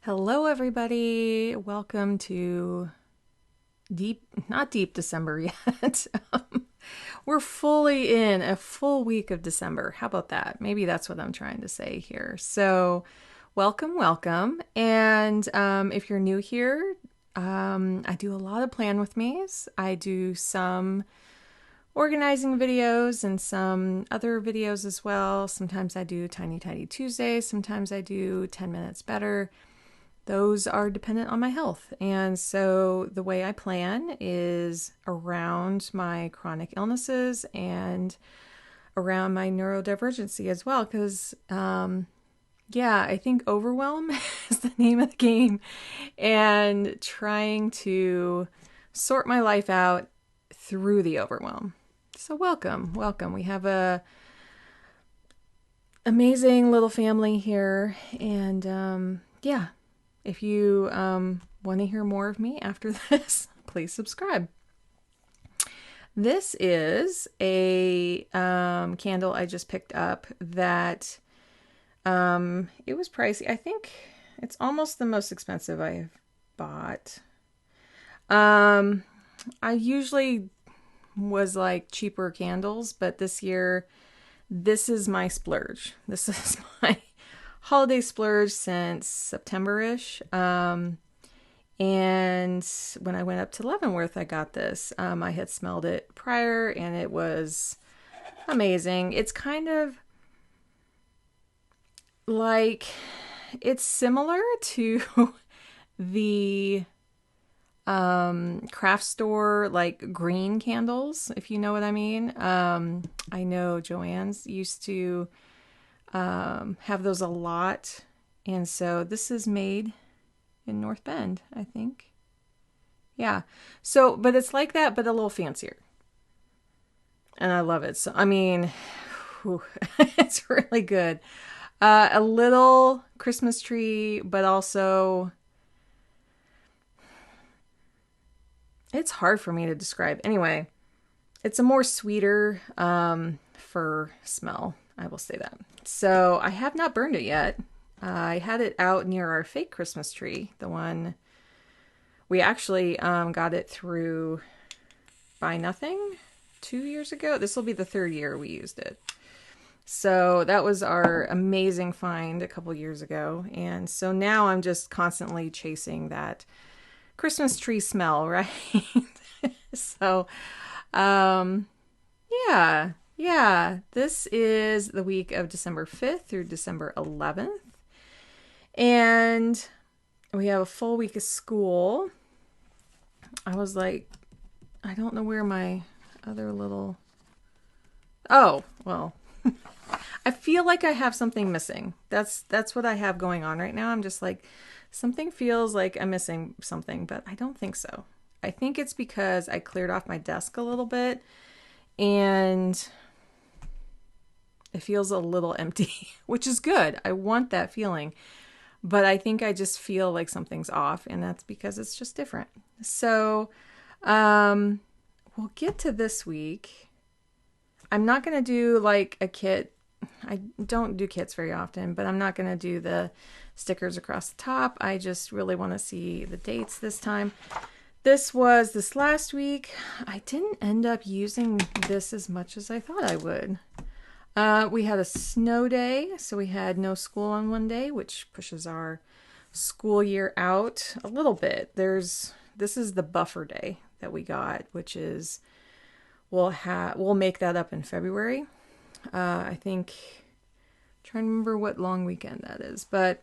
Hello, everybody. Welcome to not deep December yet. We're fully in a full week of December. How about that? Maybe that's what I'm trying to say here. So, welcome. And if you're new here, I do a lot of plan with me's. I do some organizing videos and some other videos as well. Sometimes I do Tiny Tidy Tuesdays. Sometimes I do 10 minutes better. Those are dependent on my health. And so the way I plan is around my chronic illnesses and around my neurodivergency as well. Because, I think overwhelm is the name of the game. And trying to sort my life out through the overwhelm. So welcome. We have a amazing little family here. And if you want to hear more of me after this, please subscribe. This is a candle I just picked up that it was pricey. I think it's almost the most expensive I have bought. I usually was like cheaper candles, but this year, this is my splurge. This is my holiday splurge since September-ish. And when I went up to Leavenworth, I got this. I had smelled it prior and it was amazing. It's kind of like, it's similar to the craft store like green candles, if you know what I mean. I know Joann's used to have those a lot, and so this is made in North Bend, I think. Yeah, so but it's like that but a little fancier, and I love it. So I mean, it's really good. A little Christmas tree, but also it's hard for me to describe. Anyway, it's a more sweeter fir smell, I will say that. So I have not burned it yet. I had it out near our fake Christmas tree. The one we actually got it through Buy Nothing 2 years ago. This will be the third year we used it. So that was our amazing find a couple years ago. And so now I'm just constantly chasing that Christmas tree smell, right? So, yeah, this is the week of December 5th through December 11th. And we have a full week of school. I was like, I don't know where my other little... Oh, well, I feel like I have something missing. That's what I have going on right now. I'm just like, something feels like I'm missing something, but I don't think so. I think it's because I cleared off my desk a little bit and it feels a little empty, which is good. I want that feeling, but I think I just feel like something's off, and that's because it's just different. So, we'll get to this week. I'm not going to do like a kit. I don't do kits very often, but I'm not going to do the stickers across the top. I just really want to see the dates this time. This was this last week. I didn't end up using this as much as I thought I would. We had a snow day, so we had no school on one day, which pushes our school year out a little bit. This is the buffer day that we got, which is we'll make that up in February. I think I'm trying to remember what long weekend that is, but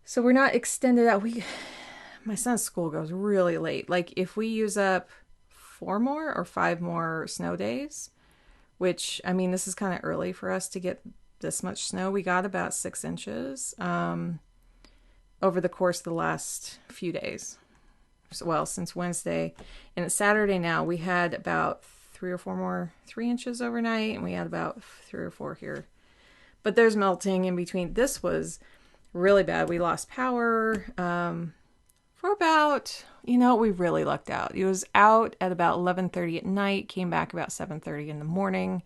so we're not extended out. My son's school goes really late. Like if we use up 4 more or 5 more snow days, which I mean, this is kind of early for us to get this much snow. We got about 6 inches over the course of the last few days. Well, since Wednesday, and it's Saturday now, we had about 3 inches overnight, and we had about 3 or 4 here. But there's melting in between. This was really bad. We lost power for about, we really lucked out. It was out at about 11:30 at night, came back about 7:30 in the morning.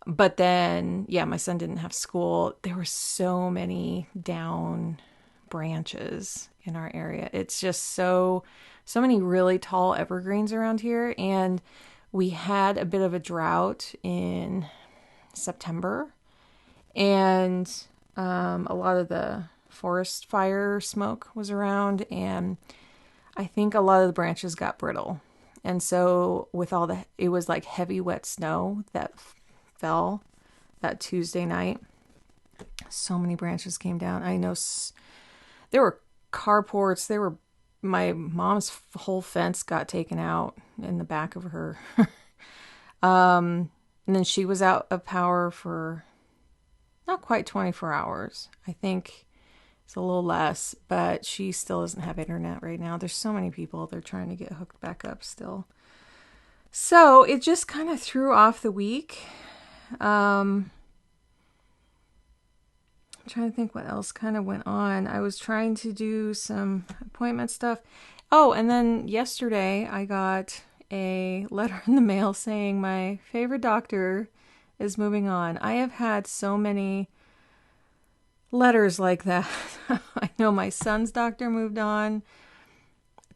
But then, my son didn't have school. There were so many down branches in our area. It's just so many really tall evergreens around here. And we had a bit of a drought in September. And a lot of the forest fire smoke was around. And I think a lot of the branches got brittle. And so with it was like heavy wet snow that fell that Tuesday night. So many branches came down. I know there were carports. My mom's whole fence got taken out in the back of her. And then she was out of power for not quite 24 hours. I think it's a little less, but she still doesn't have internet right now. There's so many people they're trying to get hooked back up still. So it just kind of threw off the week. I'm trying to think what else kind of went on. I was trying to do some appointment stuff. Oh, and then yesterday I got a letter in the mail saying my favorite doctor is moving on. I have had so many letters like that. I know my son's doctor moved on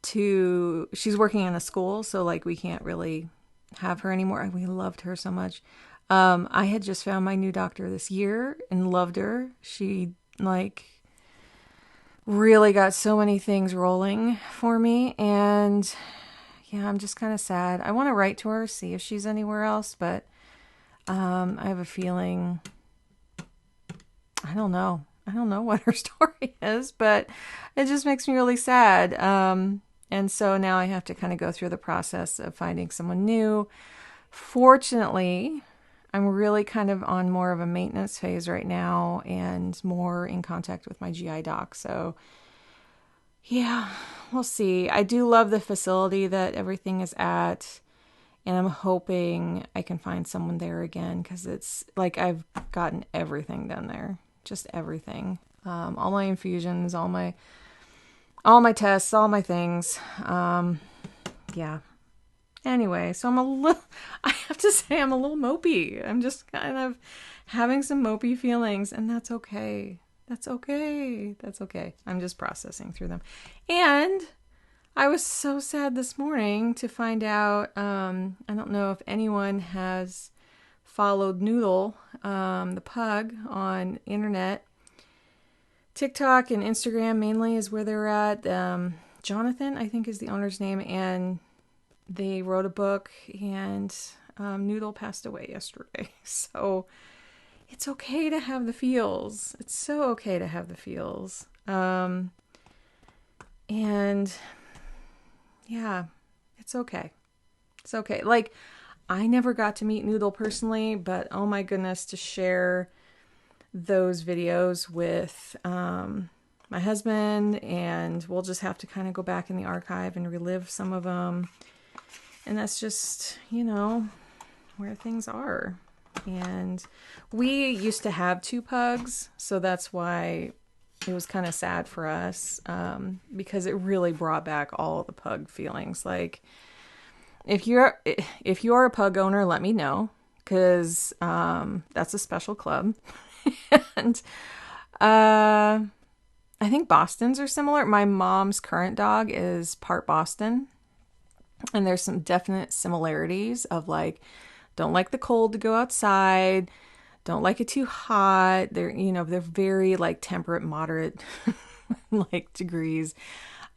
she's working in a school, so like we can't really have her anymore. We loved her so much. I had just found my new doctor this year and loved her. She like really got so many things rolling for me, and yeah, I'm just kind of sad. I want to write to her, see if she's anywhere else, but I have a feeling, I don't know what her story is, but it just makes me really sad. And so now I have to kind of go through the process of finding someone new. Fortunately, I'm really kind of on more of a maintenance phase right now and more in contact with my GI doc. So yeah, we'll see. I do love the facility that everything is at, and I'm hoping I can find someone there again, because it's like I've gotten everything done there. Just everything. All my infusions, all my tests, all my things. Yeah. Anyway, so I have to say I'm a little mopey. I'm just kind of having some mopey feelings, and that's okay. That's okay. That's okay. I'm just processing through them. And I was so sad this morning to find out, I don't know if anyone has followed Noodle, the pug, on internet. TikTok and Instagram mainly is where they're at. Jonathan, I think, is the owner's name, and they wrote a book, and Noodle passed away yesterday. So it's okay to have the feels. It's so okay to have the feels. And yeah, it's okay. It's okay. Like, I never got to meet Noodle personally, but oh my goodness, to share those videos with my husband, and we'll just have to kind of go back in the archive and relive some of them. And that's just, where things are. And we used to have 2 pugs, so that's why it was kind of sad for us, because it really brought back all the pug feelings. Like, if you're a pug owner, let me know, because that's a special club. And I think Bostons are similar. My mom's current dog is part Boston, and there's some definite similarities of like, don't like the cold to go outside, don't like it too hot. They're very like temperate, moderate like degrees.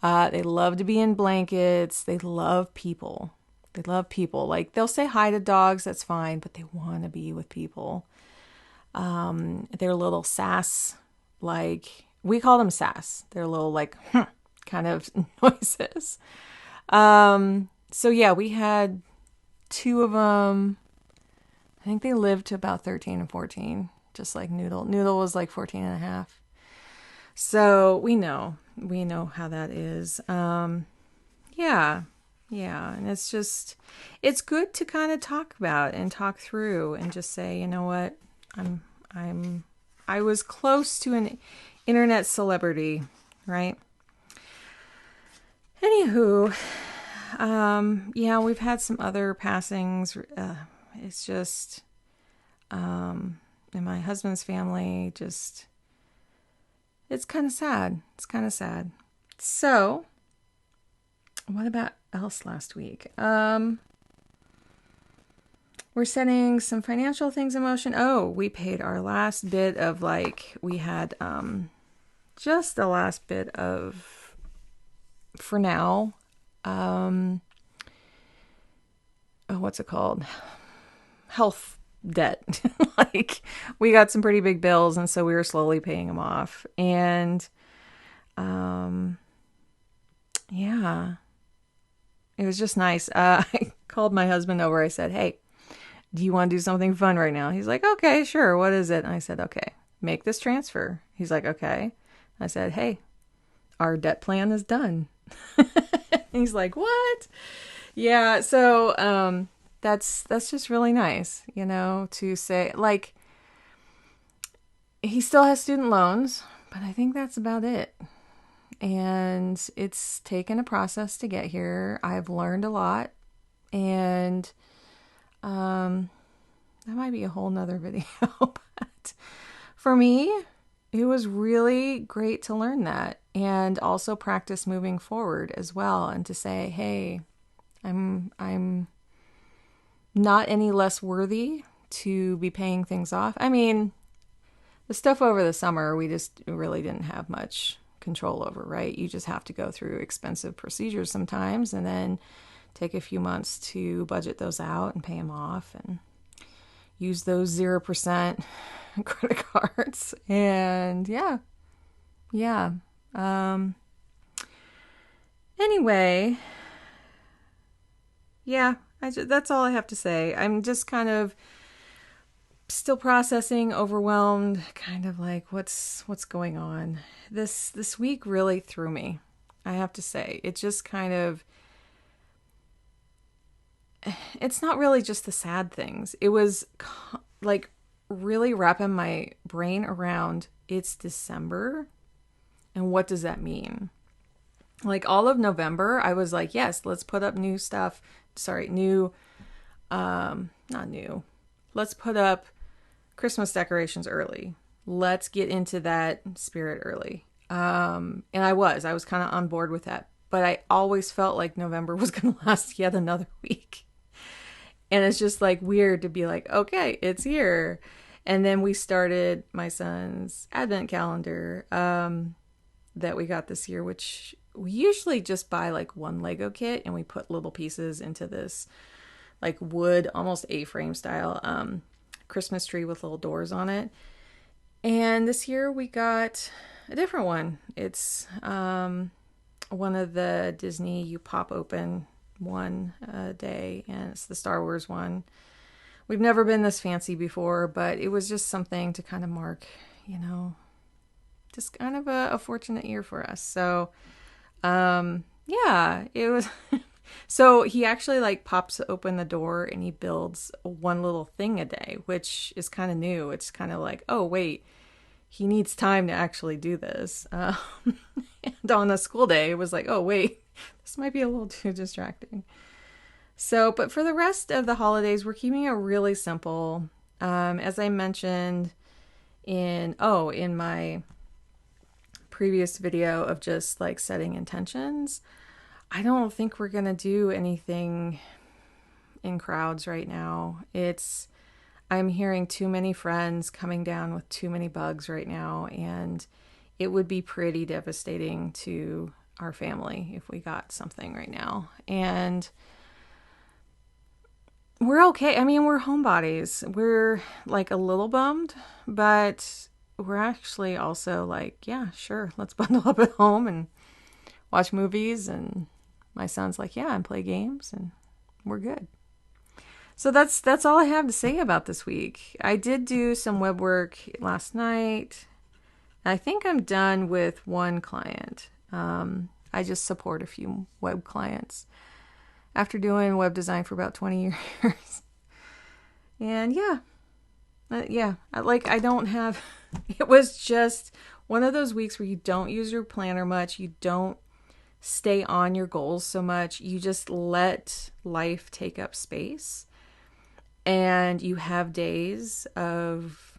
They love to be in blankets. They love people. Like, they'll say hi to dogs, that's fine, but they want to be with people. They're little sass, like, we call them sass. They're little like kind of noises. So yeah, we had 2 of them. I think they lived to about 13 and 14, just like Noodle. Noodle was like 14 and a half. So we know how that is. Yeah. And it's good to kind of talk about and talk through and just say, you know what, I was close to an internet celebrity, right? Anywho, yeah, we've had some other passings. It's just, in my husband's family, just it's kind of sad. It's kind of sad. So, what about else last week? We're setting some financial things in motion. Oh, we paid our last bit of we had just the last bit of, for now, what's it called? Health debt. We got some pretty big bills, and so we were slowly paying them off. And yeah, it was just nice. I called my husband over. I said, hey, do you want to do something fun right now? He's like, okay, sure. What is it? And I said, okay, make this transfer. He's like, okay. I said, hey, our debt plan is done. He's like, what? Yeah. So, that's just really nice, to say, he still has student loans, but I think that's about it. And it's taken a process to get here. I've learned a lot, and that might be a whole nother video. But for me, it was really great to learn that, and also practice moving forward as well, and to say, hey, I'm not any less worthy to be paying things off. I mean, the stuff over the summer, we just really didn't have much control over, right? You just have to go through expensive procedures sometimes, and then take a few months to budget those out and pay them off, and use those 0% credit cards. And yeah. Anyway, yeah, that's all I have to say. I'm just kind of still processing, overwhelmed, kind of what's going on. This week really threw me, I have to say. It just kind of, it's not really just the sad things. It was really wrapping my brain around, it's December, and what does that mean? All of November, I was like, yes, let's put up new stuff. Sorry, not new. Let's put up Christmas decorations early. Let's get into that spirit early. And I was kind of on board with that. But I always felt like November was going to last yet another week. And it's just weird to be okay, it's here. And then we started my son's advent calendar that we got this year, which we usually just buy one Lego kit, and we put little pieces into this wood, almost A-frame style Christmas tree with little doors on it. And this year we got a different one. It's one of the Disney you pop open one day, and it's the Star Wars one. We've never been this fancy before, but it was just something to kind of mark, just kind of a fortunate year for us. So yeah, it was. So he actually pops open the door and he builds one little thing a day, which is kind of new. It's kind of oh wait, he needs time to actually do this. And on a school day, it was oh wait, this might be a little too distracting. So, but for the rest of the holidays, we're keeping it really simple. As I mentioned in my previous video of just setting intentions, I don't think we're going to do anything in crowds right now. I'm hearing too many friends coming down with too many bugs right now, and it would be pretty devastating to our family if we got something right now. And we're okay. I mean, we're homebodies. We're a little bummed, but we're actually also yeah, sure, let's bundle up at home and watch movies. And my son's yeah, and play games, and we're good. So that's all I have to say about this week. I did do some web work last night. I think I'm done with one client. I just support a few web clients after doing web design for about 20 years. And yeah, I don't have, it was just one of those weeks where you don't use your planner much. You don't stay on your goals so much. You just let life take up space. And you have days of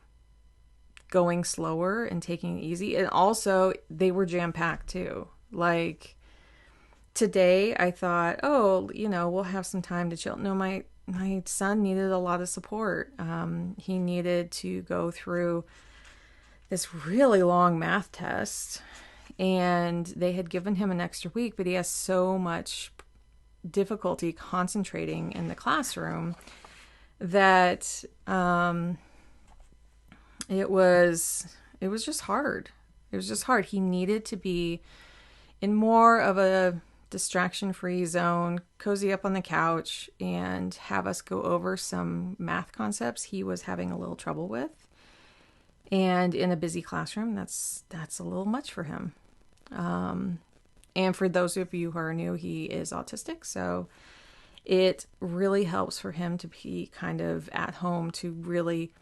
going slower and taking it easy. And also, they were jam-packed too. Like, today I thought, oh, we'll have some time to chill. No, my son needed a lot of support. He needed to go through this really long math test, and they had given him an extra week, but he has so much difficulty concentrating in the classroom that it was just hard. It was just hard. He needed to be in more of a distraction-free zone, cozy up on the couch, and have us go over some math concepts he was having a little trouble with. And in a busy classroom, that's a little much for him. And for those of you who are new, he is autistic, so it really helps for him to be kind of at home to really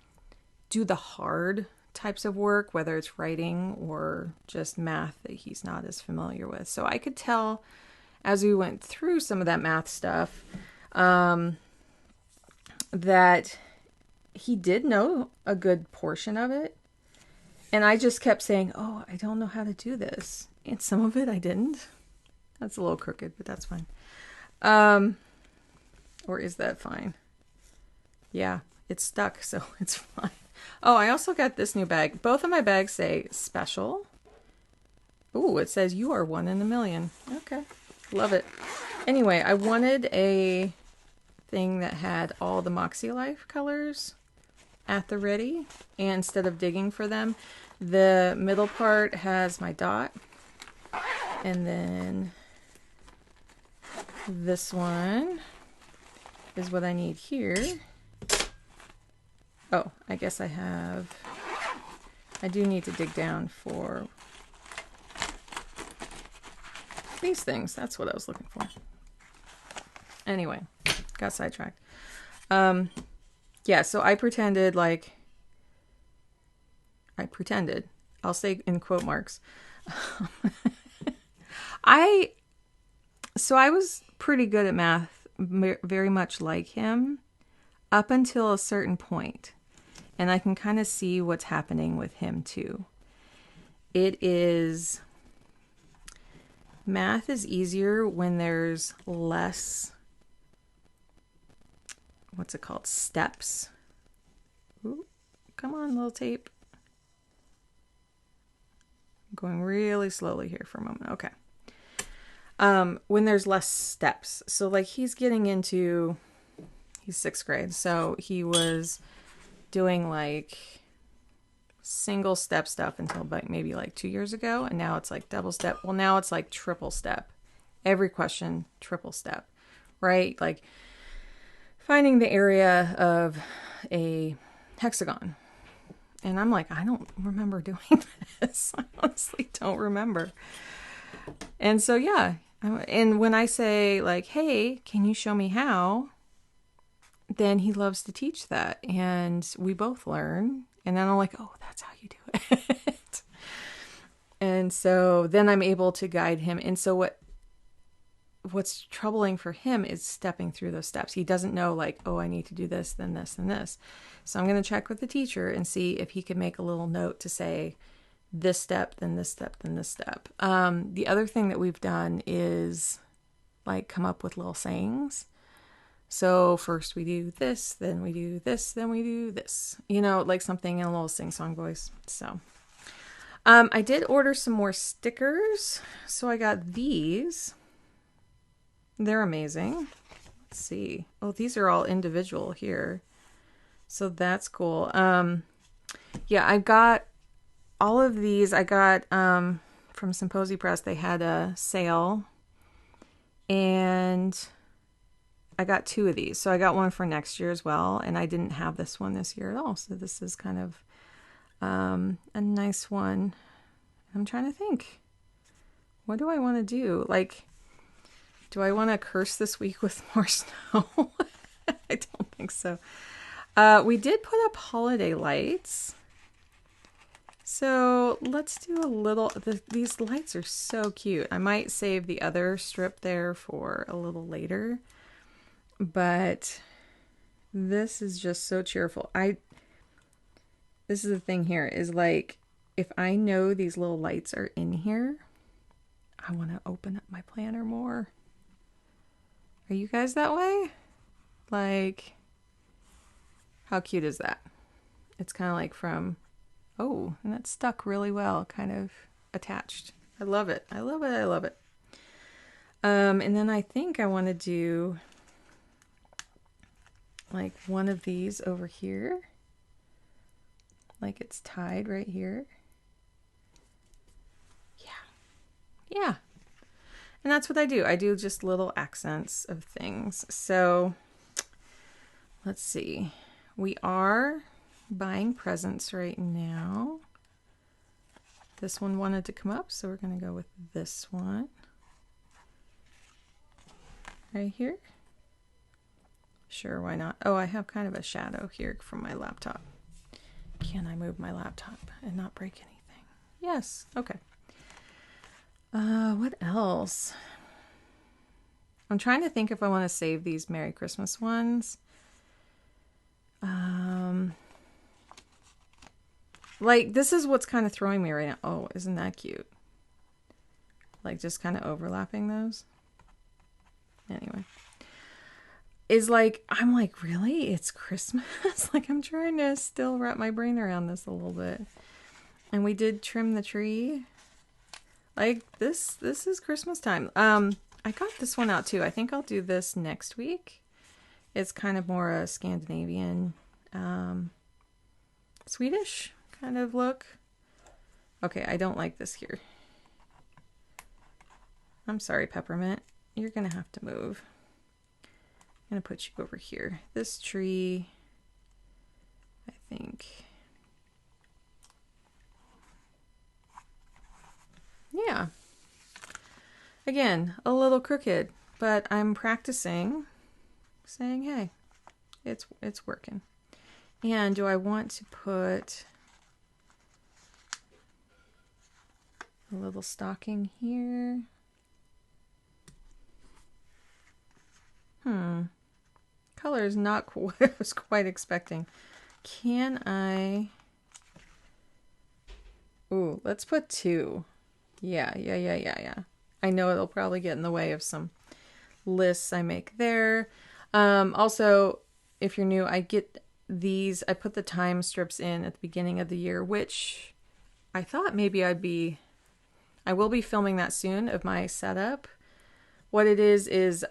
do the hard types of work, whether it's writing or just math that he's not as familiar with. So I could tell as we went through some of that math stuff that he did know a good portion of it. And I just kept saying, oh, I don't know how to do this. And some of it I didn't. That's a little crooked, but that's fine. Or is that fine? Yeah, it's stuck, so it's fine. Oh, I also got this new bag. Both of my bags say special. Ooh, it says you are 1 in a million. Okay, love it. Anyway, I wanted a thing that had all the Makselife colors at the ready. And instead of digging for them, the middle part has my dot. And then this one is what I need here. Oh, I guess I do need to dig down for these things. That's what I was looking for. Anyway, got sidetracked. Yeah, so I pretended, I'll say in quote marks. I was pretty good at math, very much like him, up until a certain point. And I can kind of see what's happening with him too. Math is easier when there's less, what's it called? Steps. Ooh, come on, little tape. I'm going really slowly here for a moment. Okay. When there's less steps. So like he's 6th grade. So he was doing like single step stuff until maybe 2 years ago. And now it's like double step. Well, now it's like triple step. Every question, triple step, right? Like finding the area of a hexagon. And I'm like, I don't remember doing this. I honestly don't remember. And so, yeah. And when I say like, hey, can you show me how? Then he loves to teach that. And we both learn. And then I'm like, oh, that's how you do it. And so then I'm able to guide him. And so what's troubling for him is stepping through those steps. He doesn't know like, oh, I need to do this, then this, and this. So I'm going to check with the teacher and see if he can make a little note to say this step, then this step, then this step. The other thing that we've done is like come up with little sayings. So first we do this, then we do this, then we do this, like something in a little sing-song voice. So I did order some more stickers. So I got these. They're amazing. Let's see. Oh, these are all individual here. So that's cool. Yeah, I got all of these. I got from Symposi Press. They had a sale. And I got 2 of these. So I got one for next year as well. And I didn't have this one this year at all. So this is kind of a nice one. I'm trying to think. What do I want to do? Like, do I want to curse this week with more snow? I don't think so. We did put up holiday lights. So let's do a little, these lights are so cute. I might save the other strip there for a little later. But this is just so cheerful. this is the thing here, is like, if I know these little lights are in here, I want to open up my planner more. Are you guys that way? Like, how cute is that? It's kind of like from, oh, and that's stuck really well, kind of attached. I love it. I love it. I love it. And then I think I want to do like one of these over here. Like it's tied right here. Yeah. Yeah. And that's what I do. I do just little accents of things. So let's see. We are buying presents right now. This one wanted to come up, so we're going to go with this one. Right here. Sure, why not? Oh, I have kind of a shadow here from my laptop. Can I move my laptop and not break anything? Yes. Okay. What else? I'm trying to think if I want to save these Merry Christmas ones. Like, this is what's kind of throwing me right now. Oh, isn't that cute? Like, just kind of overlapping those. Anyway. Is like, I'm like, really? It's Christmas? Like, I'm trying to still wrap my brain around this a little bit. And we did trim the tree. Like, this is Christmas time. I got this one out too. I think I'll do this next week. It's kind of more a Scandinavian, Swedish kind of look. Okay, I don't like this here. I'm sorry, Peppermint. You're gonna have to move. I'm gonna put you over here. This tree, I think. Yeah. Again, a little crooked, but I'm practicing saying, hey, it's working. And do I want to put a little stocking here? Color is not what I was quite expecting. Can I? Ooh, let's put 2. Yeah. I know it'll probably get in the way of some lists I make there. Also, if you're new, I get these, I put the time strips in at the beginning of the year, which I thought maybe I will be filming that soon of my setup. What it is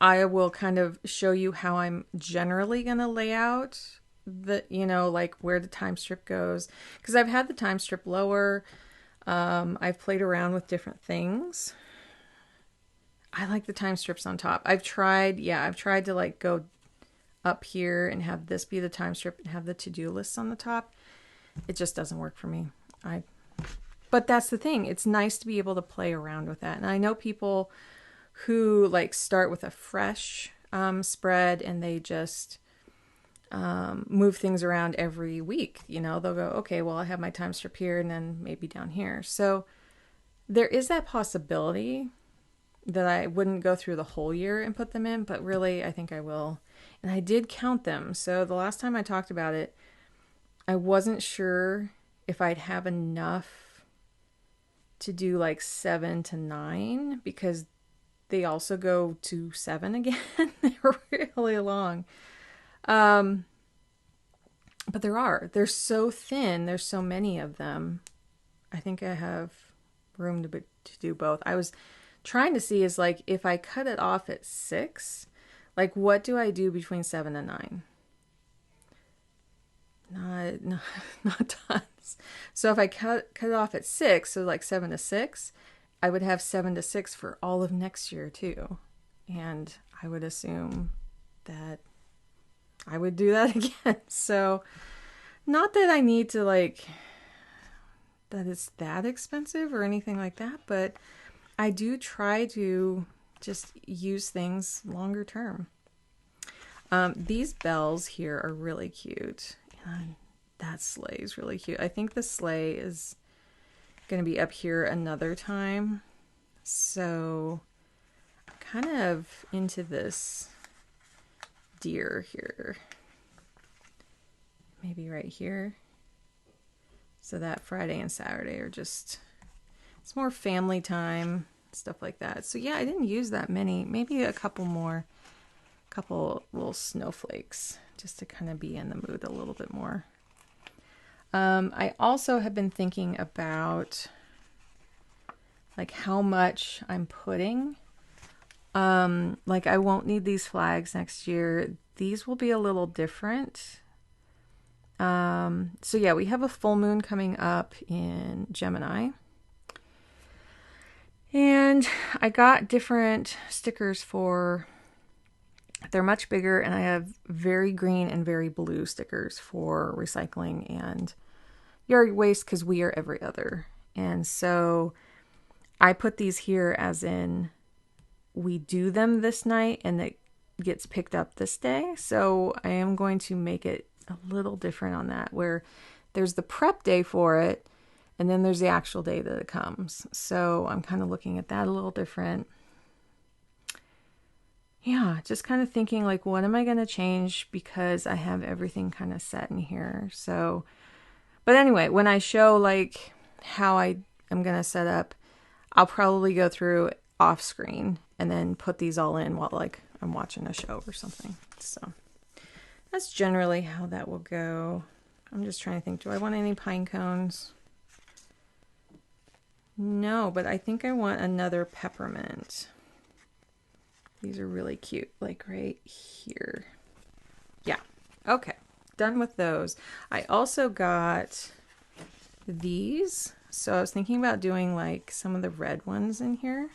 I will kind of show you how I'm generally going to lay out the, like where the time strip goes. Because I've had the time strip lower. I've played around with different things. I like the time strips on top. I've tried to like go up here and have this be the time strip and have the to-do lists on the top. It just doesn't work for me. But that's the thing. It's nice to be able to play around with that. And I know people who like start with a fresh spread and they just move things around every week. They'll go, okay, well, I have my time strip here and then maybe down here. So there is that possibility that I wouldn't go through the whole year and put them in, but really I think I will. And I did count them. So the last time I talked about it, I wasn't sure if I'd have enough to do like 7 to 9 because they also go to 7 again. They're really long. But they're so thin. There's so many of them. I think I have room to do both. I was trying to see is like, if I cut it off at 6, like what do I do between 7 and 9? Not tons. So if I cut it off at 6, so like 7 to 6, I would have 7 to 6 for all of next year too. And I would assume that I would do that again. So not that I need to like, that it's that expensive or anything like that, but I do try to just use things longer term. These bells here are really cute. And that sleigh is really cute. I think the sleigh is going to be up here another time. So I'm kind of into this deer here. maybe right here. So that Friday and Saturday are just, it's more family time, stuff like that. So yeah, I didn't use that many, maybe a couple more, couple little snowflakes just to kind of be in the mood a little bit more. I also have been thinking about like how much I'm putting. Like I won't need these flags next year. These will be a little different. So yeah, we have a full moon coming up in Gemini. And I got different stickers for, they're much bigger, and I have very green and very blue stickers for recycling and yard waste because we are every other. And so I put these here as in we do them this night and it gets picked up this day. So I am going to make it a little different on that, where there's the prep day for it and then there's the actual day that it comes. So I'm kind of looking at that a little different. Yeah, just kind of thinking like, what am I going to change, because I have everything kind of set in here. So, but anyway, when I show like how I am going to set up, I'll probably go through off screen and then put these all in while like I'm watching a show or something. So that's generally how that will go. I'm just trying to think, do I want any pine cones? No, but I think I want another peppermint. These are really cute, like right here. Yeah, okay, done with those. I also got these. So I was thinking about doing like some of the red ones in here.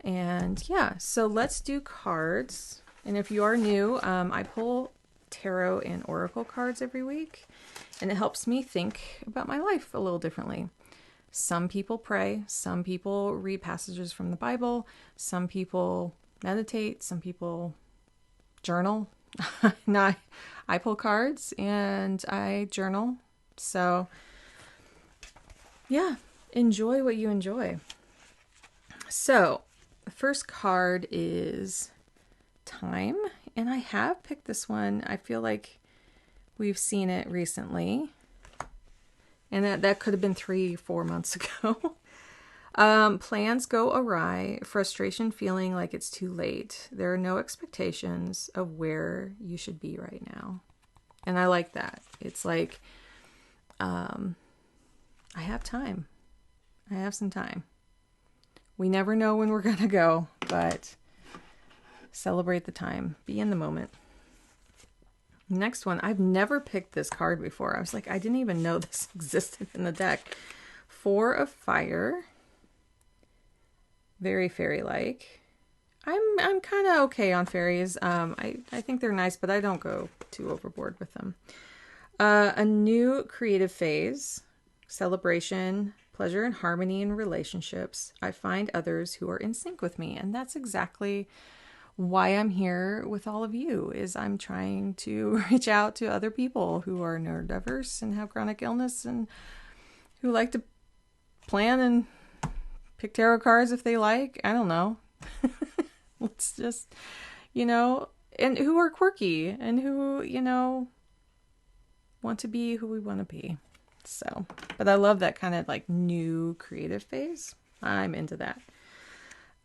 And yeah, so let's do cards. And if you are new, I pull tarot and oracle cards every week, and it helps me think about my life a little differently. Some people pray, some people read passages from the Bible, some people meditate, some people journal. No, I pull cards and I journal. So yeah, enjoy what you enjoy. So the first card is time, and I have picked this one. I feel like we've seen it recently, and that could have been 3-4 months ago. Plans go awry, frustration feeling like it's too late. There are no expectations of where you should be right now. And I like that. It's like, I have time. I have some time. We never know when we're going to go, but celebrate the time. Be in the moment. Next one. I've never picked this card before. I was like, I didn't even know this existed in the deck. 4 of Fire. Very fairy-like. I'm kind of okay on fairies. I think they're nice, but I don't go too overboard with them. A new creative phase. Celebration. Pleasure and harmony in relationships. I find others who are in sync with me. And that's exactly why I'm here with all of you, is I'm trying to reach out to other people who are neurodiverse and have chronic illness and who like to plan and pick tarot cards if they like. I don't know. Let's just, and who are quirky and who, want to be who we want to be. So, but I love that kind of like new creative phase. I'm into that.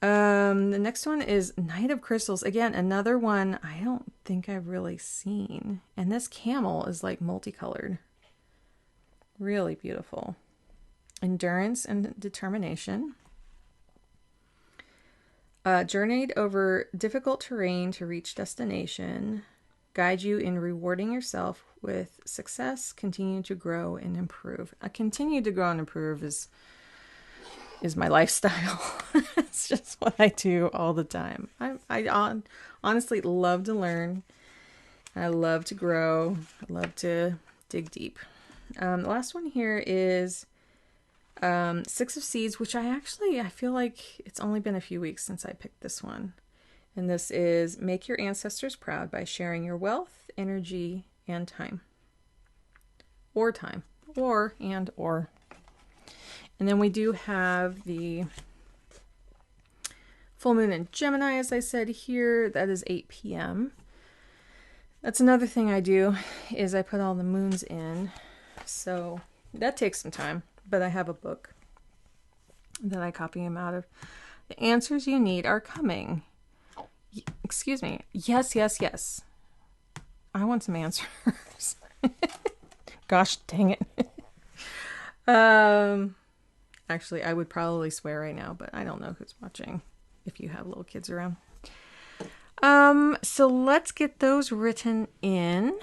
The next one is Knight of Crystals. Again, another one I don't think I've really seen. And this camel is like multicolored. Really beautiful. Endurance and determination. Journeyed over difficult terrain to reach destination. Guide you in rewarding yourself with success. Continue to grow and improve. Continue to grow and improve is my lifestyle. It's just what I do all the time. I honestly love to learn. I love to grow. I love to dig deep. The last one here is 6 of Seeds, which I feel like it's only been a few weeks since I picked this one. And this is make your ancestors proud by sharing your wealth, energy, and time. Or time. Or. And then we do have the full moon in Gemini, as I said here. That is 8 p.m. That's another thing I do, is I put all the moons in. So that takes some time, but I have a book that I copy them out of. The answers you need are coming. Excuse me. Yes, yes, yes. I want some answers. Gosh dang it. Actually, I would probably swear right now, but I don't know who's watching if you have little kids around. So let's get those written in.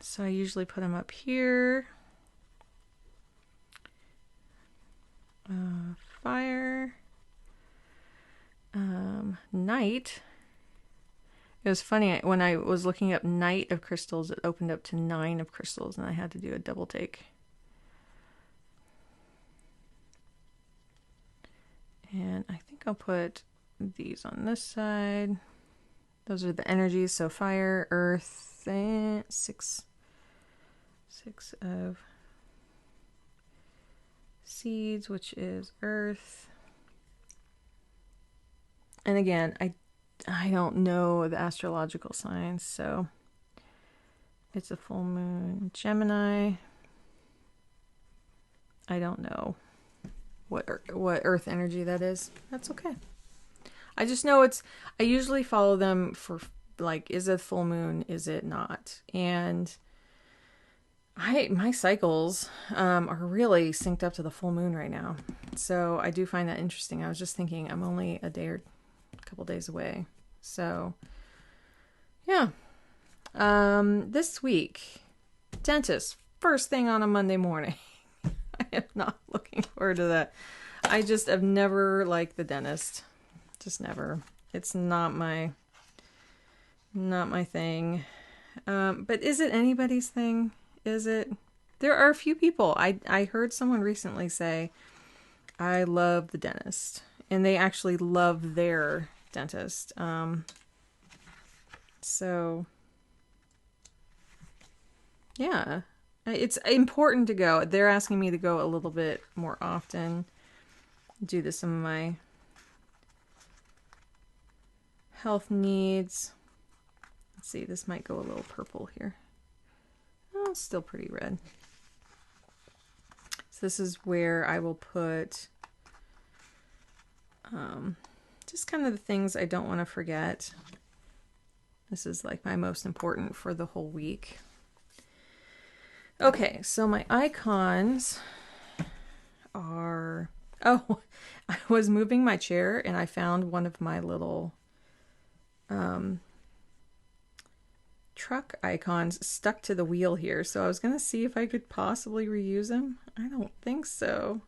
So I usually put them up here. Fire. Night. It was funny, when I was looking up night of crystals, it opened up to 9 of crystals, and I had to do a double take. And I think I'll put these on this side. Those are the energies, so fire, earth, and six of seeds, which is earth. And again, I don't know the astrological signs, so it's a full moon Gemini. I don't know what earth energy that is. That's okay. I just know I usually follow them for, like, is it full moon, is it not? And my cycles are really synced up to the full moon right now. So I do find that interesting. I was just thinking I'm only a day or a couple days away. So yeah. This week, dentist, first thing on a Monday morning. I am not looking forward to that. I just have never liked the dentist. Just never. It's not my thing. But is it anybody's thing? Is it? There are a few people. I heard someone recently say, I love the dentist. And they actually love their dentist. So, yeah. It's important to go. They're asking me to go a little bit more often. Do some of my health needs. Let's see, this might go a little purple here. Oh, it's still pretty red. So this is where I will put just kind of the things I don't want to forget. This is like my most important for the whole week. Okay, so my icons are... Oh, I was moving my chair and I found one of my little truck icons stuck to the wheel here. So I was going to see if I could possibly reuse them. I don't think so.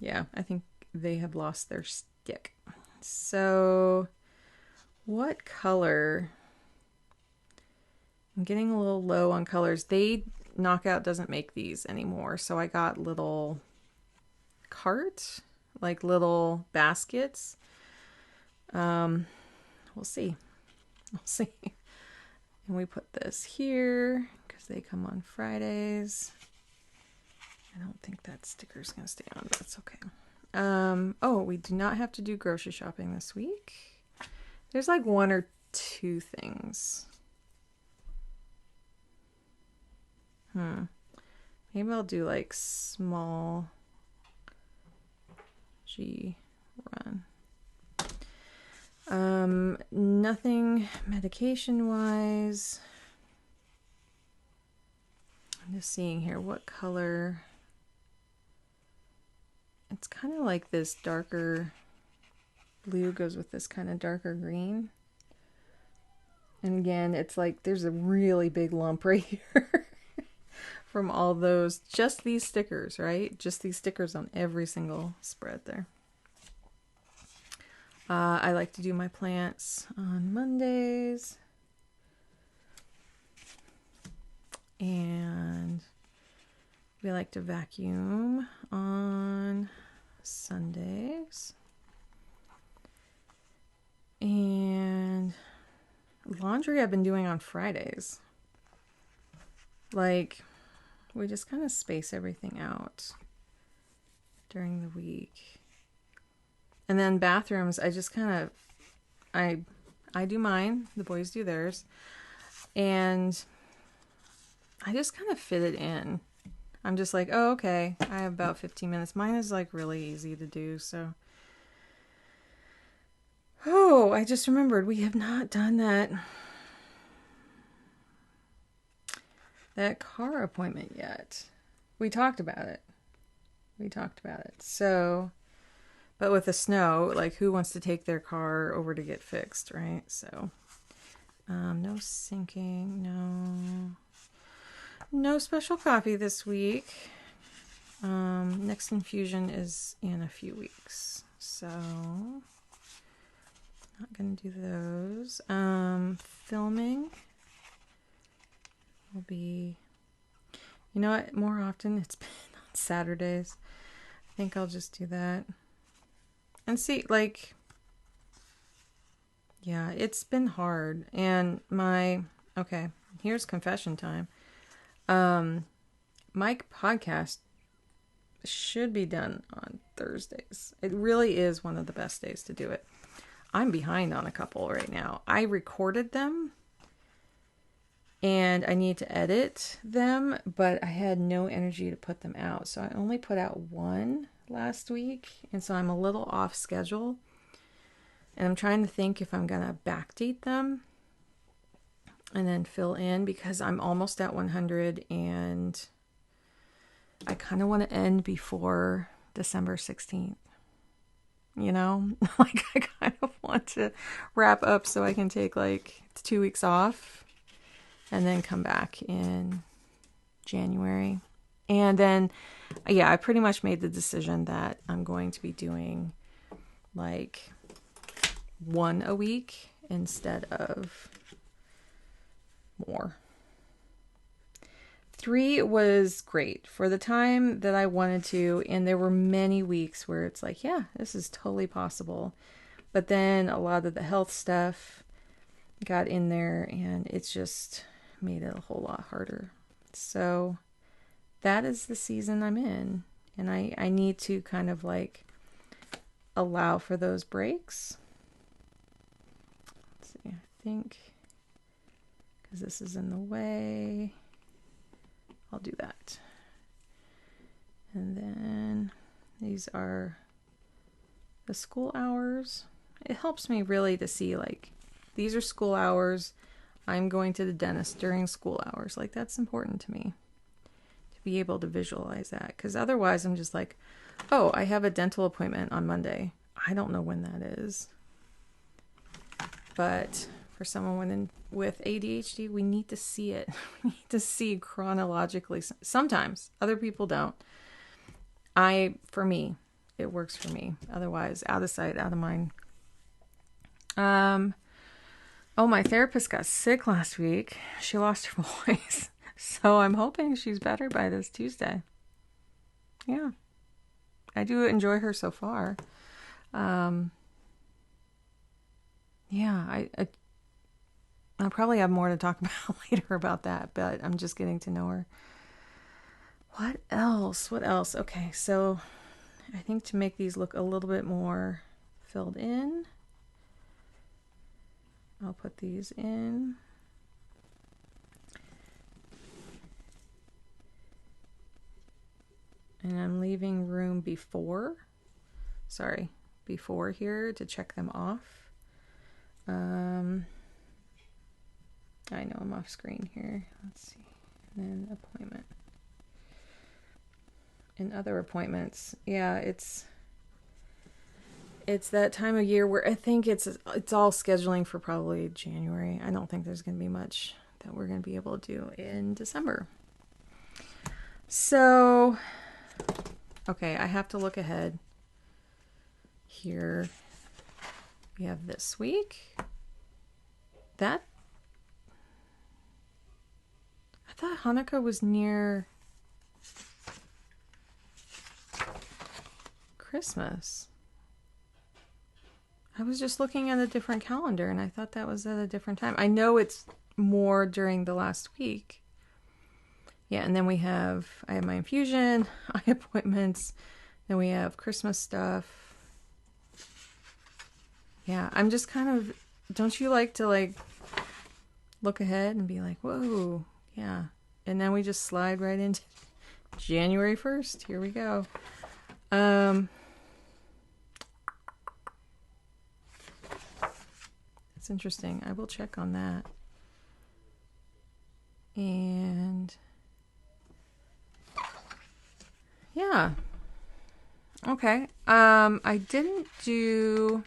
Yeah, I think they have lost their stick. So what color? I'm getting a little low on colors. Knockout doesn't make these anymore. So I got little carts, like little baskets. We'll see. We'll see. And we put this here because they come on Fridays. I don't think that sticker's going to stay on, but that's okay. Oh, we do not have to do grocery shopping this week. There's like 1 or 2 things. Maybe I'll do like small G run. Nothing medication wise. I'm just seeing here what color. It's kind of like this darker blue goes with this kind of darker green. And again, it's like there's a really big lump right here from all those, just these stickers, right? Just these stickers on every single spread there. I like to do my plants on Mondays. And we like to vacuum on Sundays. And laundry I've been doing on Fridays. Like, we just kind of space everything out during the week. And then bathrooms, I just kind of, I I do mine. The boys do theirs. And I just kind of fit it in. I'm just like, oh, okay. I have about 15 minutes. Mine is like really easy to do. So, oh, I just remembered we have not done that car appointment yet. We talked about it. So, but with the snow, like who wants to take their car over to get fixed, right? So, no syncing, no special coffee this week. Next infusion is in a few weeks. So, not going to do those. Filming will be, you know what, more often it's been on Saturdays. I think I'll just do that. And see, like, yeah, it's been hard. And okay, here's confession time. My podcast should be done on Thursdays. It really is one of the best days to do it. I'm behind on a couple right now. I recorded them and I need to edit them, but I had no energy to put them out. So I only put out one last week, and so I'm a little off schedule. And I'm trying to think if I'm going to backdate them and then fill in, because I'm almost at 100 and I kind of want to end before December 16th. You know, like I kind of want to wrap up so I can take like 2 weeks off and then come back in January. And then, yeah, I pretty much made the decision that I'm going to be doing like one a week instead of more. 3 was great for the time that I wanted to, and there were many weeks where it's like, yeah, this is totally possible. But then a lot of the health stuff got in there, and it's just made it a whole lot harder. So that is the season I'm in, and I need to kind of like allow for those breaks. Let's see, I think, because this is in the way, I'll do that. And then these are the school hours. It helps me really to see, like, these are school hours. I'm going to the dentist during school hours. Like, that's important to me to be able to visualize that. Because otherwise I'm just like, oh, I have a dental appointment on Monday. I don't know when that is. But for someone with ADHD, we need to see it. We need to see chronologically. Sometimes other people don't. For me, it works for me. Otherwise, out of sight, out of mind. Oh, my therapist got sick last week. She lost her voice. So I'm hoping she's better by this Tuesday. Yeah. I do enjoy her so far. Yeah, I'll probably have more to talk about later about that, but I'm just getting to know her. What else? Okay, so I think to make these look a little bit more filled in, I'll put these in. And I'm leaving room before here to check them off. I know I'm off screen here. Let's see. And then appointment. And other appointments. Yeah, it's that time of year where I think it's all scheduling for probably January. I don't think there's going to be much that we're going to be able to do in December. So, okay, I have to look ahead. Here we have this week. I thought Hanukkah was near Christmas. I was just looking at a different calendar and I thought that was at a different time. I know it's more during the last week. Yeah, and then I have my infusion, eye appointments, then we have Christmas stuff. Yeah, I'm just kind of don't you like to like look ahead and be like, whoa, yeah. And then we just slide right into January 1st. Here we go. It's interesting. I will check on that. And yeah. Okay. I didn't do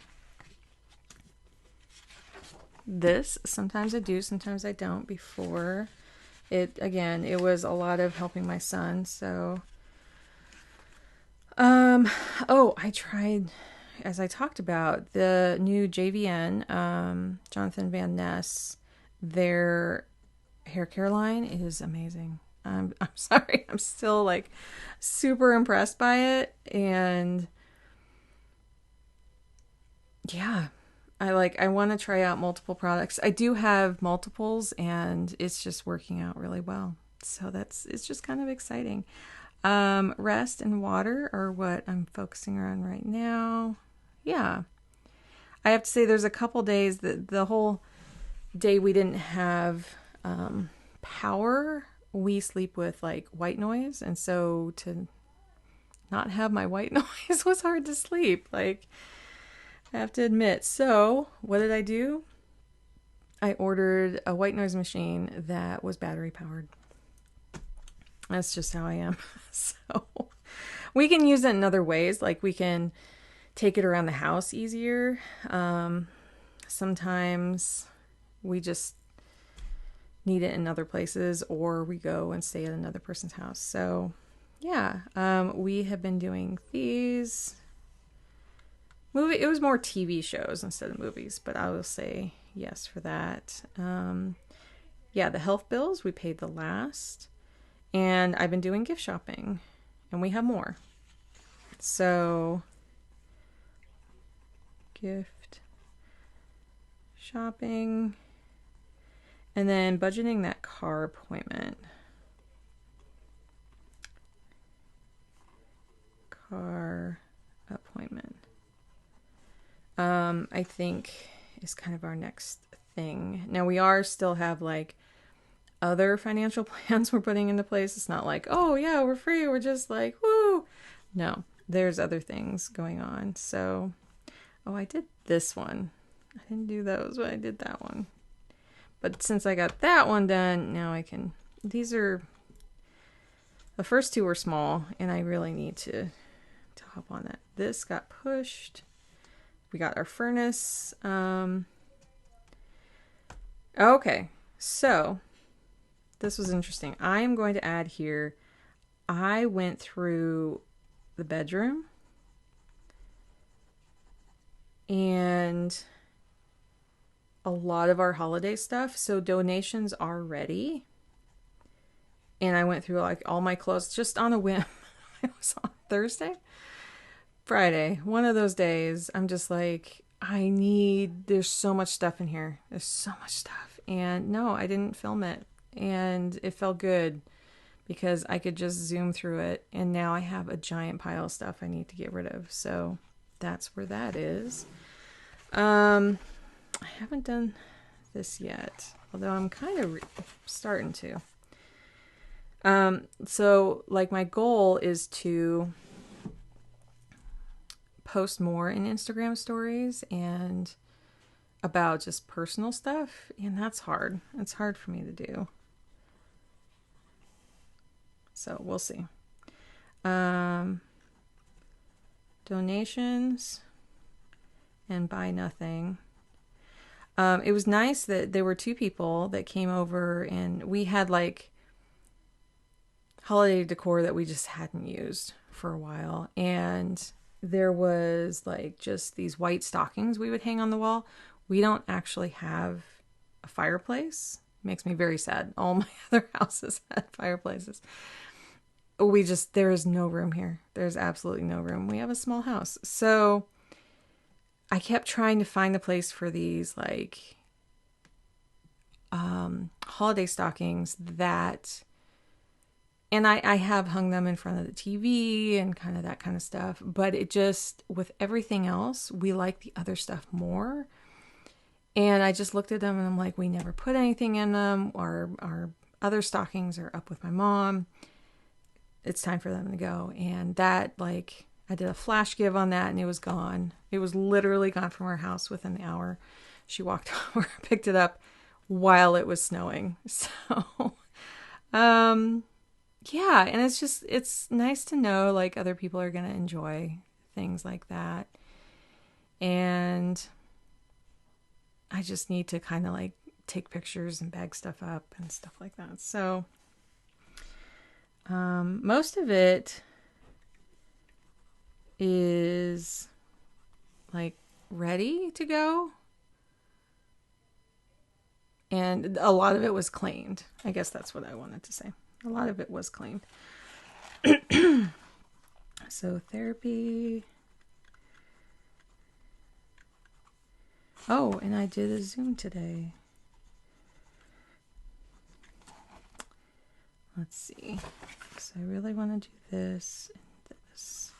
this. Sometimes I do, sometimes I don't. Before it was a lot of helping my son. So, I tried, as I talked about, the new JVN, Jonathan Van Ness. Their hair care line is amazing. I'm sorry, I'm still like super impressed by it, and yeah, I want to try out multiple products. I do have multiples and it's just working out really well. So it's just kind of exciting. Rest and water are what I'm focusing on right now. Yeah. I have to say there's a couple days that the whole day we didn't have power. We sleep with like white noise, and so to not have my white noise was hard to sleep. Like, I have to admit. So, what did I do? I ordered a white noise machine that was battery powered. That's just how I am. So, we can use it in other ways. Like, we can take it around the house easier. Sometimes we just need it in other places, or we go and stay at another person's house. So, yeah, we have been doing these. It was more TV shows instead of movies, but I will say yes for that. Yeah, the health bills, we paid the last. And I've been doing gift shopping, and we have more. So, gift shopping, and then budgeting that car appointment. I think is kind of our next thing. Now we still have like other financial plans we're putting into place. It's not like, oh yeah, we're free. We're just like, woo. No, there's other things going on. So, I did this one. I didn't do those, but I did that one. But since I got that one done, now I can, the first two were small, and I really need to hop on that. This got pushed. We got our furnace. Okay, so this was interesting. I am going to add here, I went through the bedroom and a lot of our holiday stuff. So donations are ready. And I went through like all my clothes just on a whim. It was on Friday, one of those days. I'm just like, there's so much stuff in here. There's so much stuff. And no, I didn't film it. And it felt good because I could just zoom through it. And now I have a giant pile of stuff I need to get rid of. So that's where that is. I haven't done this yet, although I'm kind of starting to. So like my goal is to post more in Instagram stories and about just personal stuff, and that's hard. It's hard for me to do. So we'll see. Donations and buy nothing. It was nice that there were two people that came over, and we had like holiday decor that we just hadn't used for a while. And there was like just these white stockings we would hang on the wall. We don't actually have a fireplace. It makes me very sad. All my other houses had fireplaces. There is no room here. There's absolutely no room. We have a small house. So I kept trying to find a place for these like holiday stockings and I have hung them in front of the TV and kind of that kind of stuff. But it just, with everything else, we like the other stuff more. And I just looked at them and I'm like, we never put anything in them. Our other stockings are up with my mom. It's time for them to go. And that, like, I did a flash give on that and it was gone. It was literally gone from our house within the hour. She walked over, picked it up while it was snowing. So, yeah. And it's nice to know like other people are going to enjoy things like that. And I just need to kind of like take pictures and bag stuff up and stuff like that. So, most of it is like ready to go. And a lot of it was cleaned. I guess that's what I wanted to say. A lot of it was cleaned. So therapy. Oh, and I did a Zoom today. Let's see. So I really want to do this and this.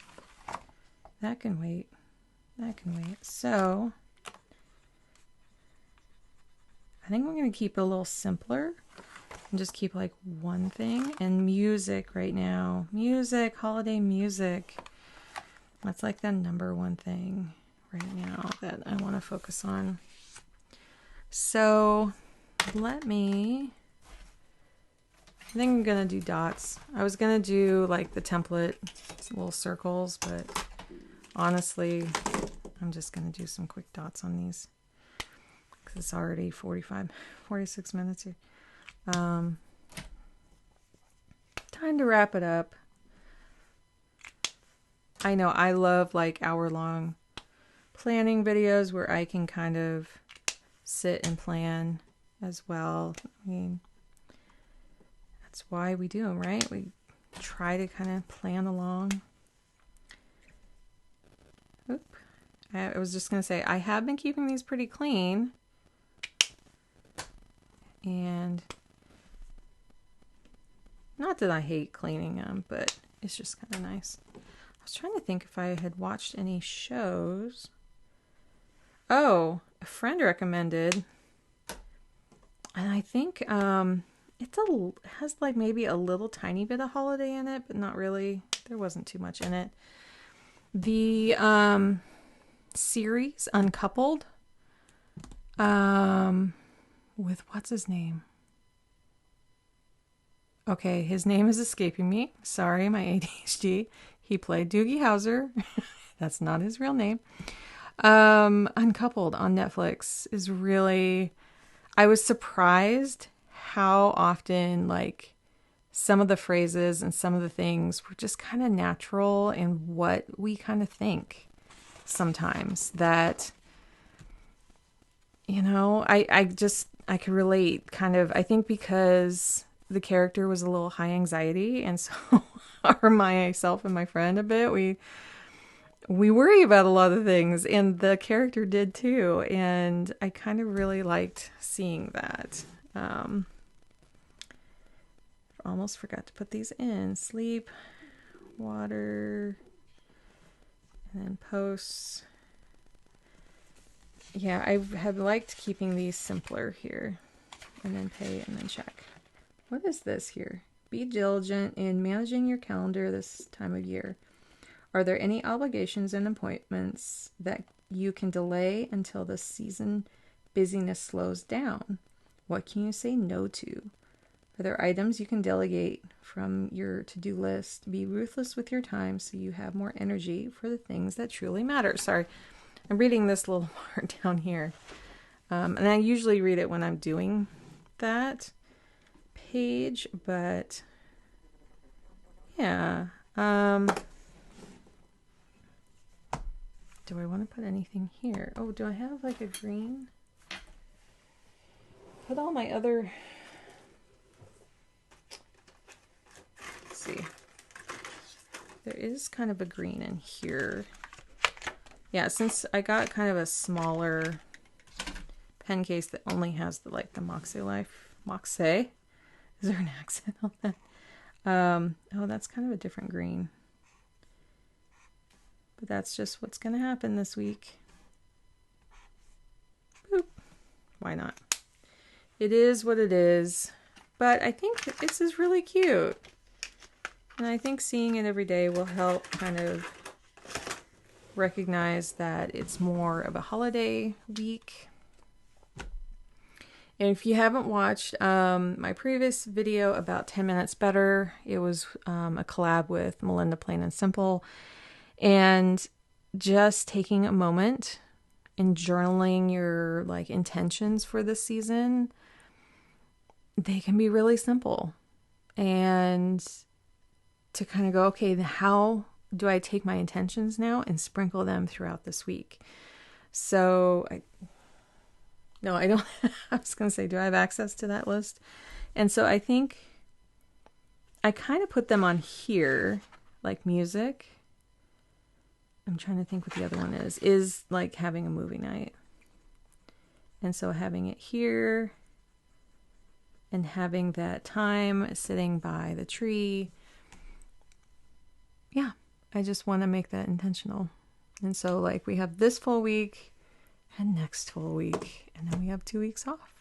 That can wait. That can wait. So I think I'm going to keep it a little simpler and just keep like one thing. And music right now. Music, holiday music. That's like the number one thing right now that I want to focus on. So I think I'm going to do dots. I was going to do like the template little circles, but honestly, I'm just going to do some quick dots on these because it's already 46 minutes here. Time to wrap it up. I know I love like hour-long planning videos where I can kind of sit and plan as well. I mean, that's why we do them, right? We try to kind of plan along. Oop. I was just going to say, I have been keeping these pretty clean. And not that I hate cleaning them, but it's just kind of nice. I was trying to think if I had watched any shows. Oh, a friend recommended, and I think it has like maybe a little tiny bit of holiday in it, but not really. There wasn't too much in it. The series Uncoupled, with what's his name? Okay, his name is escaping me. Sorry, my ADHD. He played Doogie Howser. That's not his real name. Uncoupled on Netflix is really, I was surprised how often like some of the phrases and some of the things were just kind of natural in what we kind of think sometimes, that, you know, I could relate kind of, I think because the character was a little high anxiety, and so or myself and my friend a bit, we worry about a lot of things, and the character did too, and I kind of really liked seeing that. Almost forgot to put these in. Sleep, water, and then posts. Yeah, I have liked keeping these simpler here, and then pay and then check. What is this here? Be diligent in managing your calendar this time of year. Are there any obligations and appointments that you can delay until the season busyness slows down? What can you say no to? Are there items you can delegate from your to-do list? Be ruthless with your time so you have more energy for the things that truly matter. Sorry, I'm reading this little part down here. And I usually read it when I'm doing that page, but yeah. Do I want to put anything here? Oh, do I have like a green? Put all my other... Let's see. There is kind of a green in here. Yeah, since I got kind of a smaller pen case that only has the like the Makselife. Is there an accent on that? Oh, that's kind of a different green. But that's just what's going to happen this week. Boop. why not? It is what it is. But I think this is really cute. And I think seeing it every day will help kind of recognize that it's more of a holiday week. And if you haven't watched my previous video about 10 Minutes Better, it was a collab with Melinda Plain and Simple. And just taking a moment and journaling your like intentions for this season, they can be really simple. And to kind of go, okay, how do I take my intentions now and sprinkle them throughout this week? So I don't. I was going to say, do I have access to that list? And so I think I kind of put them on here, like music. I'm trying to think what the other one is like having a movie night. And so having it here and having that time sitting by the tree. Yeah, I just want to make that intentional. And so like we have this full week and next full week, and then we have 2 weeks off.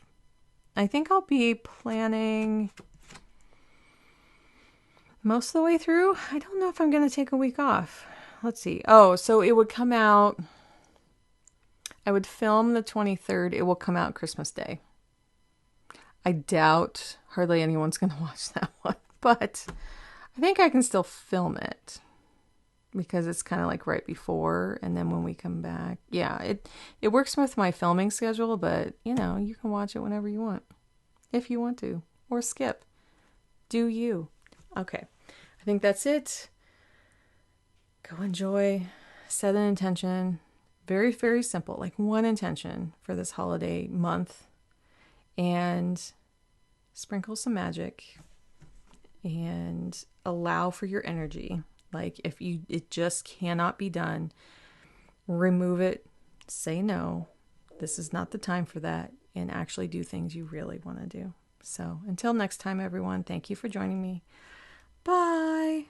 I think I'll be planning most of the way through. I don't know if I'm going to take a week off. Let's see. Oh, so it would come out, I would film the 23rd. It will come out Christmas Day. I doubt hardly anyone's going to watch that one, but I think I can still film it because it's kind of like right before, and then when we come back, yeah, it works with my filming schedule, but you know, you can watch it whenever you want, if you want to, or skip. Do you? Okay, I think that's it. Go enjoy, set an intention, very, very simple, like one intention for this holiday month, and sprinkle some magic and allow for your energy. Like if it just cannot be done, remove it, say no, this is not the time for that, and actually do things you really want to do. So until next time, everyone, thank you for joining me. Bye.